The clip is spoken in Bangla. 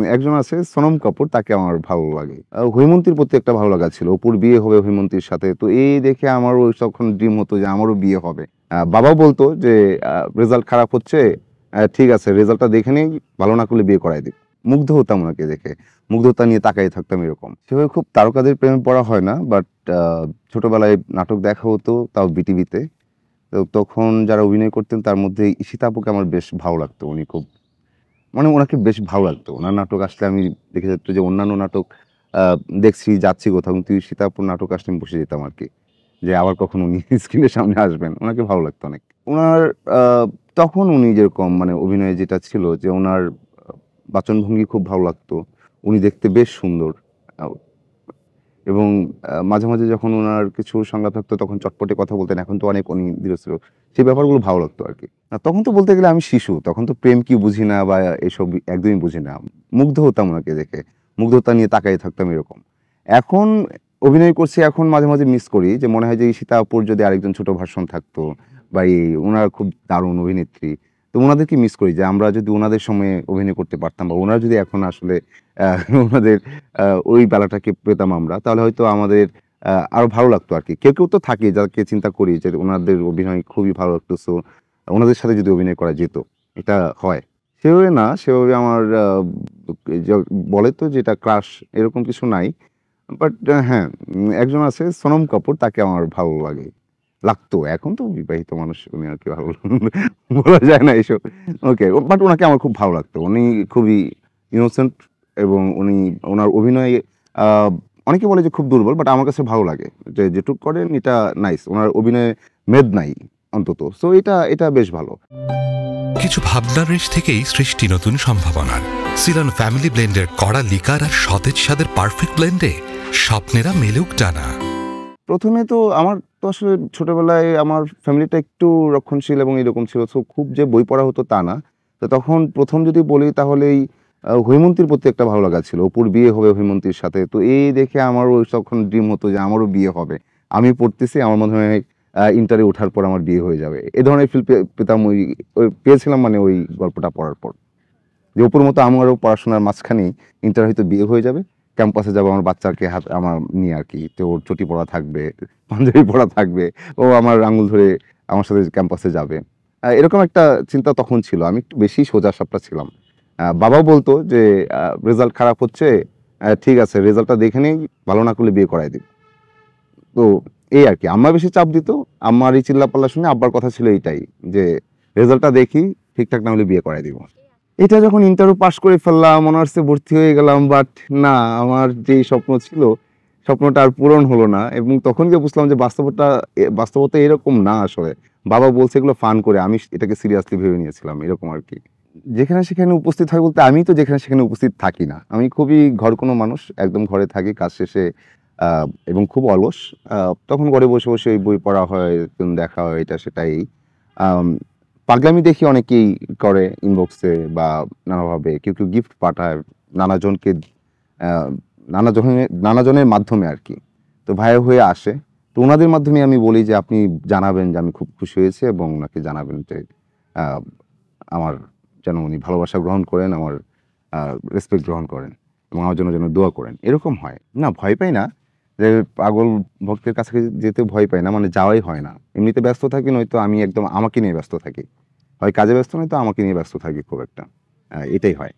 একজন আছে সোনম কাপুর, তাকে আমার ভালো লাগে। হৈমন্তীর প্রতি একটা ভালো লাগা ছিল। অপুর বিয়ে হবে হৈমন্তীর সাথে। তো এই দেখে আমারও তখন ড্রিম হতো যে আমারও বিয়ে হবে। বাবাও বলতো যে, "রেজাল্ট খারাপ হচ্ছে। ঠিক আছে, রেজাল্টটা দেখে নেই, ভালো না করলে বিয়ে করায় দিবো।" মুগ্ধ হতাম উনাকে দেখে। মুগ্ধতা নিয়ে তাকায়ে থাকতাম এরকম। সেভাবে খুব তারকাদের প্রেমে পড়া হয় না। বাট আ ছোটবেলায় নাটক দেখা হতো, তাও বিটিভিতে। তো তখন যারা অভিনয় করতেন তার মধ্যে ঈশিতা আপুকে আমার বেশ ভালো লাগতো। উনি খুব মানে উনাকে বেশ ভালো লাগতো। উনার নাটক আসলে আমি দেখে যেত যে অন্যান্য নাটক আ দেখছি, যাচ্ছি কোথাও, কিন্তু ঈশিতা আপুর নাটক আসলে আমি বসে যেতাম আরকি। যে আবার কখন উনি স্ক্রিনের সামনে আসবেন। উনাকে ভালো লাগতো অনেক। উনার আ তখন উনি যেরকম মানে অভিনয়ে যেটা ছিল যে উনার বাচনভঙ্গি খুব ভালো লাগতো। উনি দেখতে বেশ সুন্দর। আ এবং মাঝে, মাঝে যখন উনার কিছু সংলাপ থাকতো তখন চটপটে কথা বলতেন। এখন তো অনেক উনি ধীরস্থির। সেই ব্যাপারগুলো ভালো লাগতো আরকি। তখন তো বলতে গেলে আমি শিশু। তখন তো প্রেম কি বুঝি না বা এসব একদমই বুঝি না। মুগ্ধ হতাম উনাকে দেখে। মুগ্ধতা নিয়ে তাকায়ে থাকতাম এরকম। এখন অভিনয় করছি, এখন মাঝে, মাঝে মিস করি যে মনে হয় যে ঈশিতা আপুর যদি আরেকজন ছোট ভার্সন থাকতো বা উনারা খুব দারুণ অভিনেত্রী। তো উনাদেরকে মিস করি যে আমরা যদি উনাদের সময়ে অভিনয় করতে পারতাম বা উনারা যদি এখন আসলে আ উনাদের আ ওই বেলাটাকে পেতাম আমরা, তাহলে হয়তো আমাদের আরো ভালো লাগতো আরকি। কেউ, কেউ তো থাকে যাকে চিন্তা করি যে উনাদের অভিনয় খুবই ভালো লাগতো। সো উনাদের সাথে যদি অভিনয় করা যেত, এটা হয়। সেভাবে না, সেভাবে আমার য বলে তো যে এটা ক্রাশ, এরকম কিছু নাই। বাট হ্যাঁ, একজন আছে সোনম কাপুর, তাকে আমার ভালো লাগে। লাগতো। এখন তো বিবাহিত মানুষ, উনি আর কি ভালো বলা যায় না এসব। ওকে, বাট উনাকে আমার খুব ভালো লাগতো। উনি খুবই ইনোসেন্ট এবং উনার অভিনয়ে আ অনেকে বলে যে খুব দুর্বল, বাট আমার কাছে ভালো লাগে। যে যেটুক করেন এটা নাইস। উনার অভিনয়ে মেদ নাই অন্তত। সো এটা বেশ ভালো। কিছু ভাবনার রেশ থেকেই সৃষ্টি নতুন সম্ভাবনার। সিলন ফ্যামিলি ব্লেন্ডের কড়া লিকার আর সতেজ স্বাদের পারফেক্ট ব্লেন্ডে স্বপ্নেরা মেলুক টানা। ১ম এ তো আমার তো আসলে ছোটবেলায় আমার ফ্যামিলিটা একটু রক্ষণশীল এবং এরকম ছিল। সো খুব যে বই পড়া হতো তা না। তো তখন ১ম যদি বলি তাহলে এই হৈমন্তীর প্রতি একটা ভালো লাগা ছিল। অপুর বিয়ে হবে হৈমন্তীর সাথে। তো এই দেখে আমারও তখন ড্রিম হতো যে আমারও বিয়ে হবে। আমি পড়তেছি, আমার মনে হয় ইন্টারে ওঠার পর আমার বিয়ে হয়ে যাবে। এ ধরনের ফিল পেতাম ওই পেয়েছিলাম মানে ওই গল্পটা পড়ার পর। যে অপুর মতো আমারও পড়াশোনার মাঝখানেই ইন্টার হয়তো বিয়ে হয়ে যাবে। ক্যাম্পাসে যাবো আমার বাচ্চাকে আমার নিয়ে আরকি। তো ওর চটি পড়া থাকবে, পাঞ্জাবি পড়া থাকবে। ও আমার আঙুল ধরে আমার সাথে ক্যাম্পাসে যাবে। এরকম একটা চিন্তা তখন ছিল। আমি একটু বেশি সোজা-সাপটা ছিলাম। বাবাও বলতো যে, "রেজাল্ট খারাপ হচ্ছে। ঠিক আছে, রেজাল্টটা দেখে নেই, ভালো না করলে বিয়ে করায় দিবো।" তো এই আরকি। আম্মা বেশি চাপ দিত। আম্মার এই চিল্লাপাল্লা শুনে আব্বার কথা ছিল এইটাই যে, "রেজাল্টটা দেখি, ঠিকঠাক না হলে বিয়ে করায় দিব।" এটা যখন ইন্টারও পাস করে ফেললাম, অনার্সে ভর্তি হয়ে গেলাম। বাট না, আমার যেই স্বপ্ন ছিল, স্বপ্নটা আর পূরণ হলো না এবং তখন গিয়ে বুঝলাম যে বাস্তবতা এরকম না আসলে। বাবা বলছে এগুলো ফান করে। আমি এটাকে সিরিয়াসলি ভেবে নিয়েছিলাম, এরকম আরকি। যেখানে সেখানে উপস্থিত হয় বলতে আমি তো যেখানে সেখানে উপস্থিত থাকি না। আমি খুবই ঘরকোনো মানুষ। একদম ঘরে থাকি কাজ শেষে আ এবং খুব অলস। আ তখন ঘরে বসে, বসে ওই বই পড়া হয়, ফিল্ম দেখা হয়, এটা সেটা এই। আম পাগলামি দেখি অনেকেই করে ইনবক্সে বা নানাভাবে। কেউ, কেউ গিফট পাঠায় নানাজনকে আ নানাজনের মাধ্যমে আরকি। তো ভাইয়া হয়ে আসে। তো উনাদের মাধ্যমে আমি বলি যে, "আপনি জানাবেন যে আমি খুব খুশি হয়েছি এবং উনাকে জানাবেন যে আ আমার যেন উনি ভালোবাসা গ্রহণ করেন, আমার আ রেসপেক্ট গ্রহণ করেন এবং আমার জন্য যেন দোয়া করেন।" এরকম হয়। না, ভয় পাই না। যে পাগল ভক্তের কাছে যেতে ভয় পাই না। মানে যাওয়াই হয় না। এমনিতে ব্যস্ত থাকি, নয়তো আমি একদম আমাকে নিয়ে ব্যস্ত থাকি। হয় কাজে ব্যস্ত, নয়তো আমাকে নিয়ে ব্যস্ত থাকি খুব একটা। এটাই হয়।